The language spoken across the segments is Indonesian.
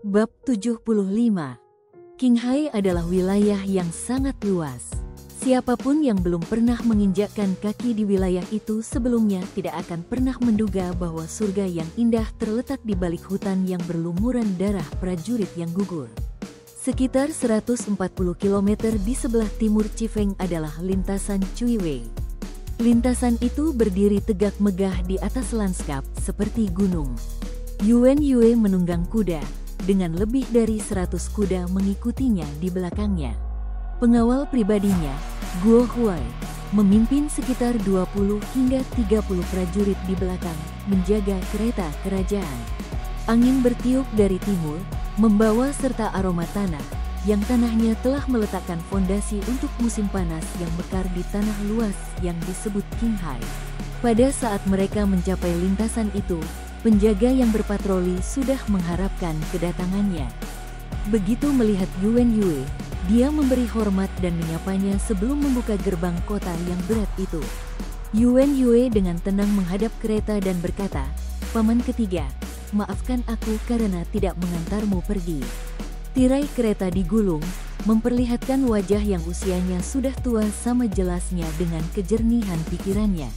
Bab 75. Qinghai adalah wilayah yang sangat luas. Siapapun yang belum pernah menginjakkan kaki di wilayah itu sebelumnya tidak akan pernah menduga bahwa surga yang indah terletak di balik hutan yang berlumuran darah prajurit yang gugur. Sekitar 140 km di sebelah timur Chifeng adalah lintasan Cuiwei. Lintasan itu berdiri tegak megah di atas lanskap seperti gunung. Yuan Yue menunggang kuda, dengan lebih dari 100 kuda mengikutinya di belakangnya. Pengawal pribadinya, Guo Huai, memimpin sekitar 20 hingga 30 prajurit di belakang, menjaga kereta kerajaan. Angin bertiup dari timur, membawa serta aroma tanah, yang tanahnya telah meletakkan fondasi untuk musim panas yang mekar di tanah luas yang disebut Qinghai. Pada saat mereka mencapai lintasan itu, penjaga yang berpatroli sudah mengharapkan kedatangannya. Begitu melihat Yuan Yue, dia memberi hormat dan menyapanya sebelum membuka gerbang kota yang berat itu. Yuan Yue dengan tenang menghadap kereta dan berkata, "Paman ketiga, maafkan aku karena tidak mengantarmu pergi." Tirai kereta digulung, memperlihatkan wajah yang usianya sudah tua sama jelasnya dengan kejernihan pikirannya.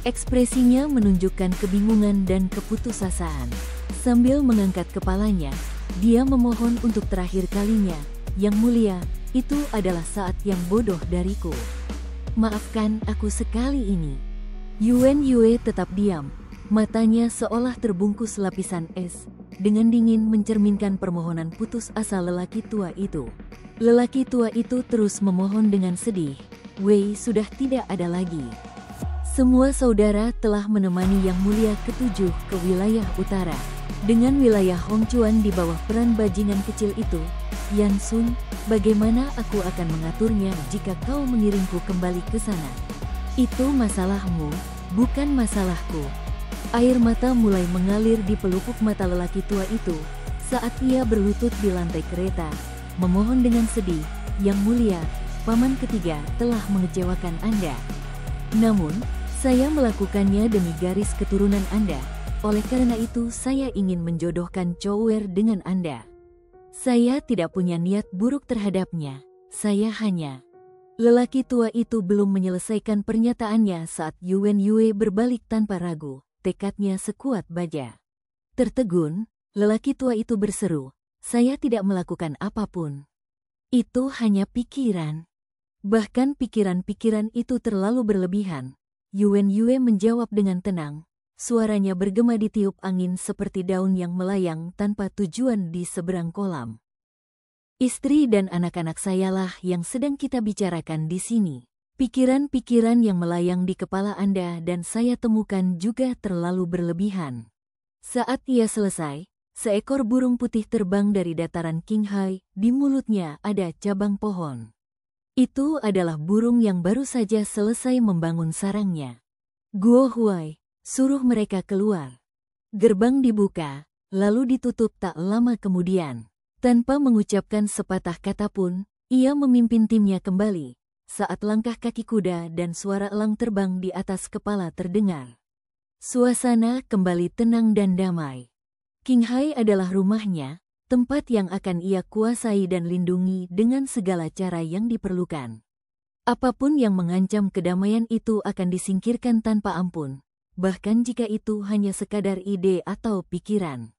Ekspresinya menunjukkan kebingungan dan keputusasaan. Sambil mengangkat kepalanya, dia memohon untuk terakhir kalinya, "Yang mulia, itu adalah saat yang bodoh dariku. Maafkan aku sekali ini." Yuan Yue tetap diam, matanya seolah terbungkus lapisan es, dengan dingin mencerminkan permohonan putus asa lelaki tua itu. Lelaki tua itu terus memohon dengan sedih, "Wei sudah tidak ada lagi. Semua saudara telah menemani Yang Mulia ketujuh ke wilayah utara. Dengan wilayah Hongchuan di bawah peran bajingan kecil itu, Yan Sun, bagaimana aku akan mengaturnya jika kau mengirimku kembali ke sana? Itu masalahmu, bukan masalahku." Air mata mulai mengalir di pelupuk mata lelaki tua itu saat ia berlutut di lantai kereta, memohon dengan sedih, "Yang Mulia, paman ketiga telah mengecewakan Anda. Namun, saya melakukannya demi garis keturunan Anda. Oleh karena itu saya ingin menjodohkan Chouwer dengan Anda. Saya tidak punya niat buruk terhadapnya, saya hanya..." Lelaki tua itu belum menyelesaikan pernyataannya saat Yuan Yue berbalik tanpa ragu, tekadnya sekuat baja. Tertegun, lelaki tua itu berseru, "Saya tidak melakukan apapun. Itu hanya pikiran." Bahkan pikiran-pikiran itu terlalu berlebihan. Yuan Yue menjawab dengan tenang, suaranya bergema ditiup angin seperti daun yang melayang tanpa tujuan di seberang kolam. "Istri dan anak-anak sayalah yang sedang kita bicarakan di sini. Pikiran-pikiran yang melayang di kepala Anda dan saya temukan juga terlalu berlebihan." Saat ia selesai, seekor burung putih terbang dari dataran Qinghai, di mulutnya ada cabang pohon. Itu adalah burung yang baru saja selesai membangun sarangnya. "Guo Huai, suruh mereka keluar." Gerbang dibuka, lalu ditutup tak lama kemudian. Tanpa mengucapkan sepatah kata pun, ia memimpin timnya kembali, saat langkah kaki kuda dan suara elang terbang di atas kepala terdengar. Suasana kembali tenang dan damai. Qinghai adalah rumahnya, tempat yang akan ia kuasai dan lindungi dengan segala cara yang diperlukan. Apapun yang mengancam kedamaian itu akan disingkirkan tanpa ampun, bahkan jika itu hanya sekadar ide atau pikiran.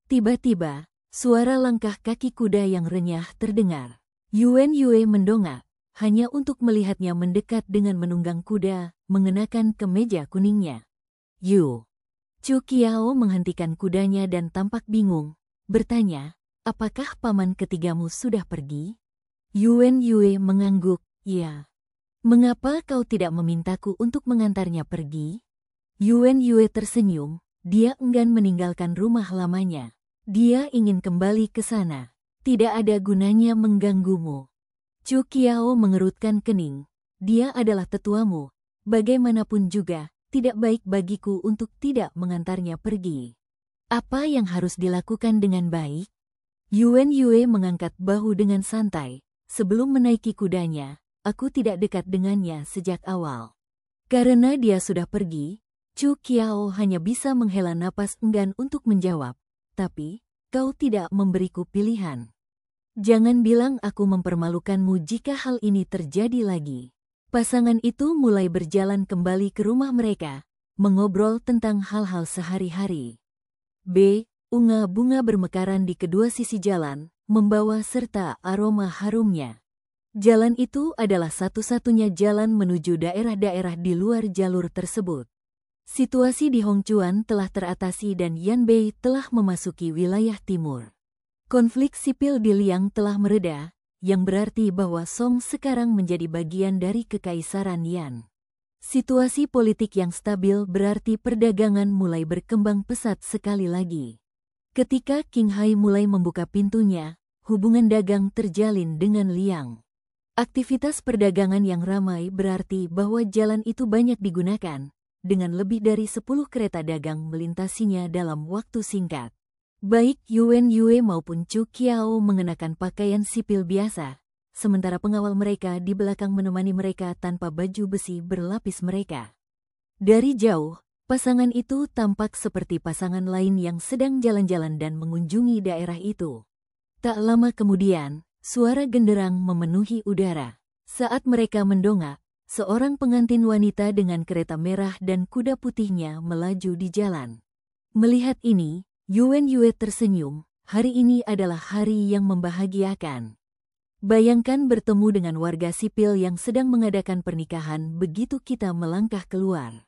Tiba-tiba, suara langkah kaki kuda yang renyah terdengar. Yuan Yue mendongak, hanya untuk melihatnya mendekat dengan menunggang kuda, mengenakan kemeja kuningnya. Chu Qiao menghentikan kudanya dan tampak bingung, bertanya, "Apakah paman ketigamu sudah pergi?" Yuan Yue mengangguk, "Ya." "Mengapa kau tidak memintaku untuk mengantarnya pergi?" Yuan Yue tersenyum, dia enggan meninggalkan rumah lamanya. Dia ingin kembali ke sana. Tidak ada gunanya mengganggumu. Chu Qiao mengerutkan kening. "Dia adalah tetuamu. Bagaimanapun juga, tidak baik bagiku untuk tidak mengantarnya pergi. Apa yang harus dilakukan dengan baik?" Yuan Yue mengangkat bahu dengan santai. "Sebelum menaiki kudanya, aku tidak dekat dengannya sejak awal." Karena dia sudah pergi, Chu Qiao hanya bisa menghela napas enggan untuk menjawab. Tapi, kau tidak memberiku pilihan. Jangan bilang aku mempermalukanmu jika hal ini terjadi lagi. Pasangan itu mulai berjalan kembali ke rumah mereka, mengobrol tentang hal-hal sehari-hari. Bunga bermekaran di kedua sisi jalan, membawa serta aroma harumnya. Jalan itu adalah satu-satunya jalan menuju daerah-daerah di luar jalur tersebut. Situasi di Hongchuan telah teratasi dan Yanbei telah memasuki wilayah timur. Konflik sipil di Liang telah mereda, yang berarti bahwa Song sekarang menjadi bagian dari Kekaisaran Yan. Situasi politik yang stabil berarti perdagangan mulai berkembang pesat sekali lagi. Ketika Qinghai mulai membuka pintunya, hubungan dagang terjalin dengan Liang. Aktivitas perdagangan yang ramai berarti bahwa jalan itu banyak digunakan, dengan lebih dari 10 kereta dagang melintasinya dalam waktu singkat. Baik Yuan Yue maupun Chu Qiao mengenakan pakaian sipil biasa, sementara pengawal mereka di belakang menemani mereka tanpa baju besi berlapis mereka. Dari jauh, pasangan itu tampak seperti pasangan lain yang sedang jalan-jalan dan mengunjungi daerah itu. Tak lama kemudian, suara genderang memenuhi udara. Saat mereka mendongak, seorang pengantin wanita dengan kereta merah dan kuda putihnya melaju di jalan. Melihat ini, Yuan Yue tersenyum, hari ini adalah hari yang membahagiakan. Bayangkan bertemu dengan warga sipil yang sedang mengadakan pernikahan begitu kita melangkah keluar.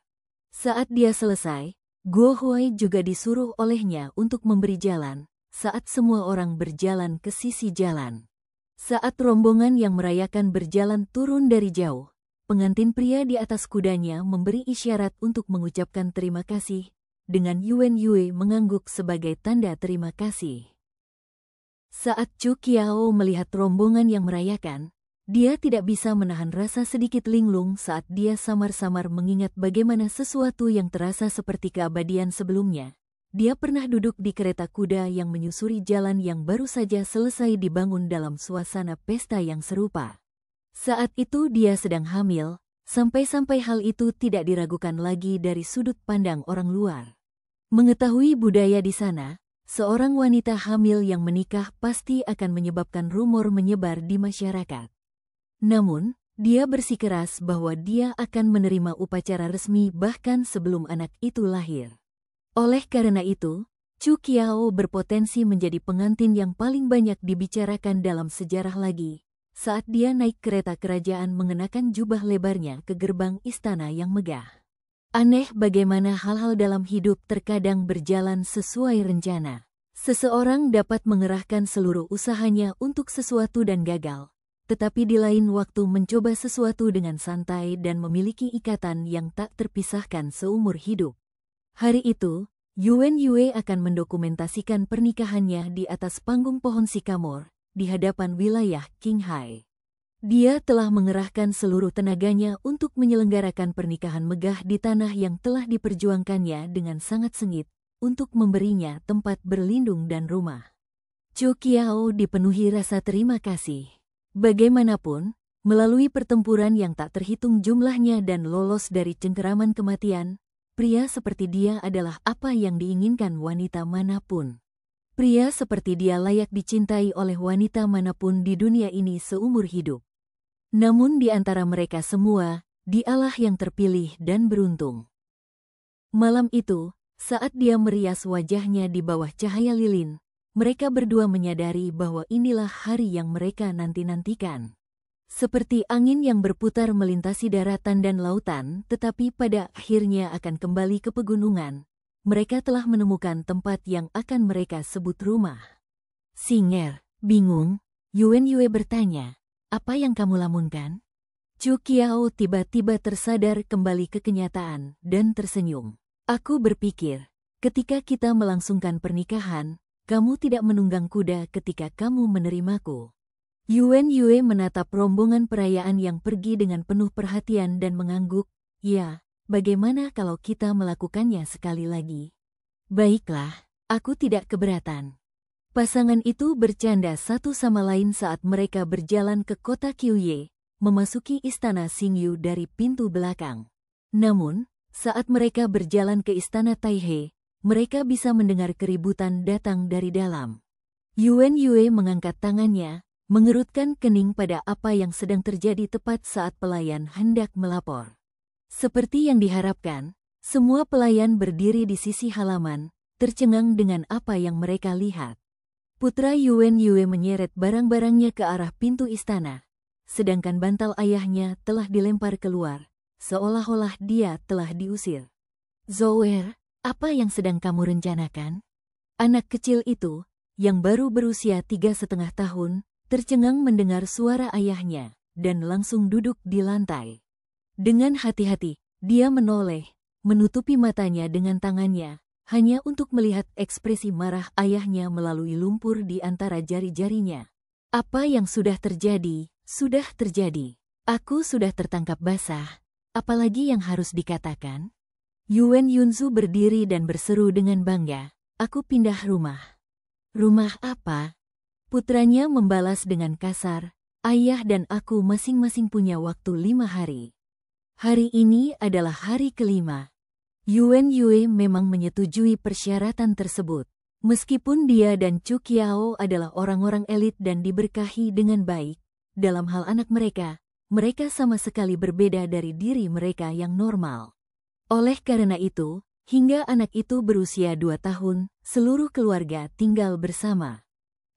Saat dia selesai, Guo Huai juga disuruh olehnya untuk memberi jalan, saat semua orang berjalan ke sisi jalan. Saat rombongan yang merayakan berjalan turun dari jauh, pengantin pria di atas kudanya memberi isyarat untuk mengucapkan terima kasih, dengan Yuan Yue mengangguk sebagai tanda terima kasih. Saat Chu Qiao melihat rombongan yang merayakan, dia tidak bisa menahan rasa sedikit linglung saat dia samar-samar mengingat bagaimana sesuatu yang terasa seperti keabadian sebelumnya. Dia pernah duduk di kereta kuda yang menyusuri jalan yang baru saja selesai dibangun dalam suasana pesta yang serupa. Saat itu dia sedang hamil, sampai-sampai hal itu tidak diragukan lagi dari sudut pandang orang luar. Mengetahui budaya di sana, seorang wanita hamil yang menikah pasti akan menyebabkan rumor menyebar di masyarakat. Namun, dia bersikeras bahwa dia akan menerima upacara resmi bahkan sebelum anak itu lahir. Oleh karena itu, Chu Qiao berpotensi menjadi pengantin yang paling banyak dibicarakan dalam sejarah lagi, saat dia naik kereta kerajaan mengenakan jubah lebarnya ke gerbang istana yang megah. Aneh bagaimana hal-hal dalam hidup terkadang berjalan sesuai rencana. Seseorang dapat mengerahkan seluruh usahanya untuk sesuatu dan gagal, tetapi di lain waktu mencoba sesuatu dengan santai dan memiliki ikatan yang tak terpisahkan seumur hidup. Hari itu, Yuan Yue akan mendokumentasikan pernikahannya di atas panggung pohon sikamor, di hadapan wilayah Qinghai. Dia telah mengerahkan seluruh tenaganya untuk menyelenggarakan pernikahan megah di tanah yang telah diperjuangkannya dengan sangat sengit, untuk memberinya tempat berlindung dan rumah. Chu Qiao dipenuhi rasa terima kasih. Bagaimanapun, melalui pertempuran yang tak terhitung jumlahnya dan lolos dari cengkeraman kematian, pria seperti dia adalah apa yang diinginkan wanita manapun. Pria seperti dia layak dicintai oleh wanita manapun di dunia ini seumur hidup. Namun di antara mereka semua, dialah yang terpilih dan beruntung. Malam itu, saat dia merias wajahnya di bawah cahaya lilin, mereka berdua menyadari bahwa inilah hari yang mereka nanti-nantikan. Seperti angin yang berputar melintasi daratan dan lautan, tetapi pada akhirnya akan kembali ke pegunungan, mereka telah menemukan tempat yang akan mereka sebut rumah. Singer, bingung, Yuan Yue bertanya. Apa yang kamu lamunkan? Chu Qiao tiba-tiba tersadar kembali ke kenyataan dan tersenyum. Aku berpikir, ketika kita melangsungkan pernikahan, kamu tidak menunggang kuda ketika kamu menerimaku. Yuan Yue menatap rombongan perayaan yang pergi dengan penuh perhatian dan mengangguk. Ya, bagaimana kalau kita melakukannya sekali lagi? Baiklah, aku tidak keberatan. Pasangan itu bercanda satu sama lain saat mereka berjalan ke kota Qiuye, memasuki istana Xingyu dari pintu belakang. Namun, saat mereka berjalan ke istana Taihe, mereka bisa mendengar keributan datang dari dalam. Yuan Yue mengangkat tangannya, mengerutkan kening pada apa yang sedang terjadi tepat saat pelayan hendak melapor. Seperti yang diharapkan, semua pelayan berdiri di sisi halaman, tercengang dengan apa yang mereka lihat. Putra Yuan Yue menyeret barang-barangnya ke arah pintu istana, sedangkan bantal ayahnya telah dilempar keluar, seolah-olah dia telah diusir. Zouer, apa yang sedang kamu rencanakan? Anak kecil itu, yang baru berusia 3,5 tahun, tercengang mendengar suara ayahnya, dan langsung duduk di lantai. Dengan hati-hati, dia menoleh, menutupi matanya dengan tangannya, hanya untuk melihat ekspresi marah ayahnya melalui lumpur di antara jari-jarinya. Apa yang sudah terjadi, sudah terjadi. Aku sudah tertangkap basah, apalagi yang harus dikatakan? Yuan Yunzu berdiri dan berseru dengan bangga, aku pindah rumah. Rumah apa? Putranya membalas dengan kasar, ayah dan aku masing-masing punya waktu 5 hari. Hari ini adalah hari kelima. Yuan Yue memang menyetujui persyaratan tersebut. Meskipun dia dan Chu Qiao adalah orang-orang elit dan diberkahi dengan baik, dalam hal anak mereka, mereka sama sekali berbeda dari diri mereka yang normal. Oleh karena itu, hingga anak itu berusia 2 tahun, seluruh keluarga tinggal bersama.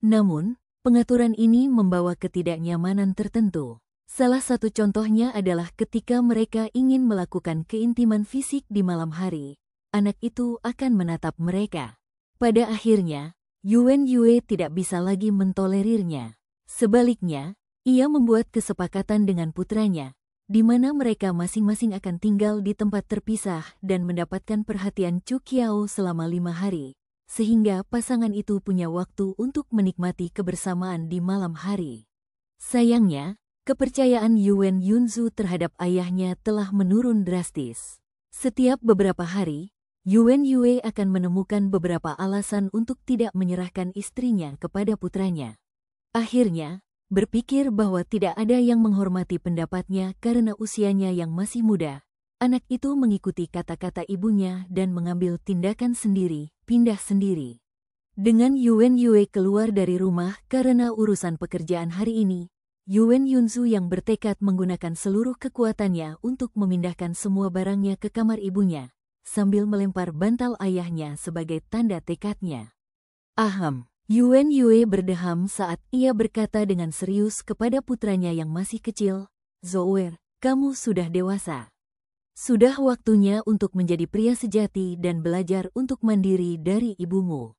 Namun, pengaturan ini membawa ketidaknyamanan tertentu. Salah satu contohnya adalah ketika mereka ingin melakukan keintiman fisik di malam hari, anak itu akan menatap mereka. Pada akhirnya, Yuan Yue tidak bisa lagi mentolerirnya. Sebaliknya, ia membuat kesepakatan dengan putranya, di mana mereka masing-masing akan tinggal di tempat terpisah dan mendapatkan perhatian Chu Qiao selama 5 hari, sehingga pasangan itu punya waktu untuk menikmati kebersamaan di malam hari. Sayangnya, kepercayaan Yuan Yunzu terhadap ayahnya telah menurun drastis. Setiap beberapa hari, Yuan Yue akan menemukan beberapa alasan untuk tidak menyerahkan istrinya kepada putranya. Akhirnya, berpikir bahwa tidak ada yang menghormati pendapatnya karena usianya yang masih muda, anak itu mengikuti kata-kata ibunya dan mengambil tindakan sendiri, pindah sendiri. Dengan Yuan Yue keluar dari rumah karena urusan pekerjaan hari ini, Yuan Yunzu yang bertekad menggunakan seluruh kekuatannya untuk memindahkan semua barangnya ke kamar ibunya, sambil melempar bantal ayahnya sebagai tanda tekadnya. Ahem. Yuan Yue berdeham saat ia berkata dengan serius kepada putranya yang masih kecil, Zouer, kamu sudah dewasa. Sudah waktunya untuk menjadi pria sejati dan belajar untuk mandiri dari ibumu.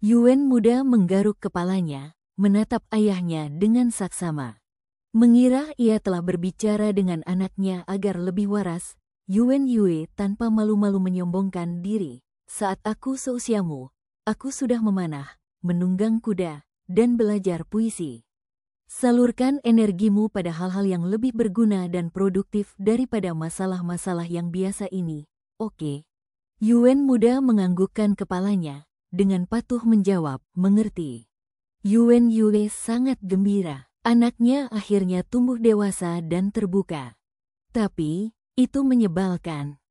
Yuan muda menggaruk kepalanya, menatap ayahnya dengan saksama. Mengira ia telah berbicara dengan anaknya agar lebih waras, Yuan Yue tanpa malu-malu menyombongkan diri. Saat aku seusiamu, aku sudah memanah, menunggang kuda, dan belajar puisi. Salurkan energimu pada hal-hal yang lebih berguna dan produktif daripada masalah-masalah yang biasa ini, oke? Yuan muda menganggukkan kepalanya, dengan patuh menjawab, mengerti. Yuan Yue sangat gembira, anaknya akhirnya tumbuh dewasa dan terbuka. Tapi, itu menyebalkan.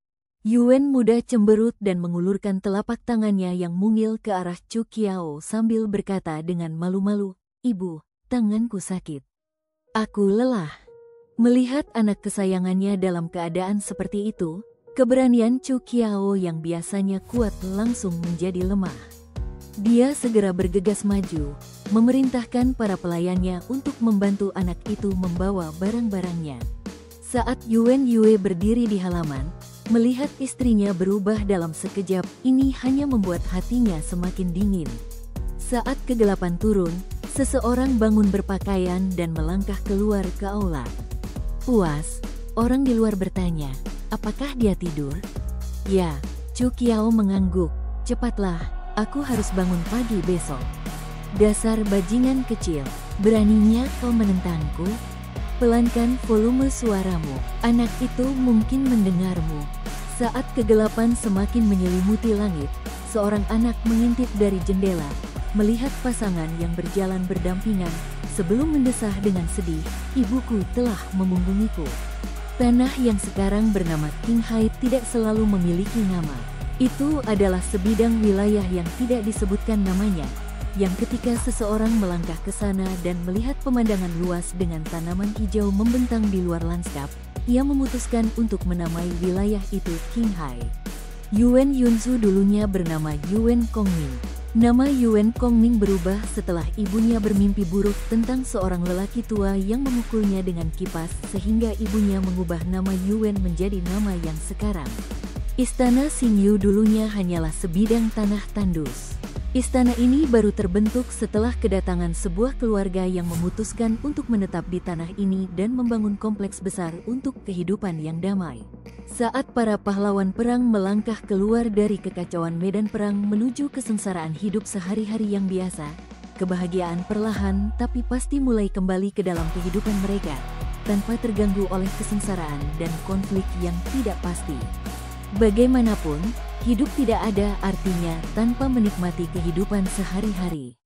Yuan muda cemberut dan mengulurkan telapak tangannya yang mungil ke arah Chu Qiao sambil berkata dengan malu-malu, Ibu, tanganku sakit. Aku lelah. Melihat anak kesayangannya dalam keadaan seperti itu, keberanian Chu Qiao yang biasanya kuat langsung menjadi lemah. Dia segera bergegas maju, memerintahkan para pelayannya untuk membantu anak itu membawa barang-barangnya. Saat Yuan Yue berdiri di halaman, melihat istrinya berubah dalam sekejap, ini hanya membuat hatinya semakin dingin. Saat kegelapan turun, seseorang bangun berpakaian dan melangkah keluar ke aula. Puas, orang di luar bertanya, apakah dia tidur? Ya, Chu Qiao mengangguk, cepatlah, aku harus bangun pagi besok. Dasar bajingan kecil, beraninya kau menentangku? Pelankan volume suaramu, anak itu mungkin mendengarmu. Saat kegelapan semakin menyelimuti langit, seorang anak mengintip dari jendela, melihat pasangan yang berjalan berdampingan. Sebelum mendesah dengan sedih, ibuku telah memunggungiku. Tanah yang sekarang bernama Qinghai tidak selalu memiliki nama. Itu adalah sebidang wilayah yang tidak disebutkan namanya, yang ketika seseorang melangkah ke sana dan melihat pemandangan luas dengan tanaman hijau membentang di luar lanskap, ia memutuskan untuk menamai wilayah itu Qinghai. Yuan Yunzu dulunya bernama Yuan Kongming. Nama Yuan Kongming berubah setelah ibunya bermimpi buruk tentang seorang lelaki tua yang memukulnya dengan kipas sehingga ibunya mengubah nama Yuan menjadi nama yang sekarang. Istana Xingyu dulunya hanyalah sebidang tanah tandus. Istana ini baru terbentuk setelah kedatangan sebuah keluarga yang memutuskan untuk menetap di tanah ini dan membangun kompleks besar untuk kehidupan yang damai. Saat para pahlawan perang melangkah keluar dari kekacauan medan perang menuju kesengsaraan hidup sehari-hari yang biasa, kebahagiaan perlahan tapi pasti mulai kembali ke dalam kehidupan mereka, tanpa terganggu oleh kesengsaraan dan konflik yang tidak pasti. Bagaimanapun, hidup tidak ada artinya tanpa menikmati kehidupan sehari-hari.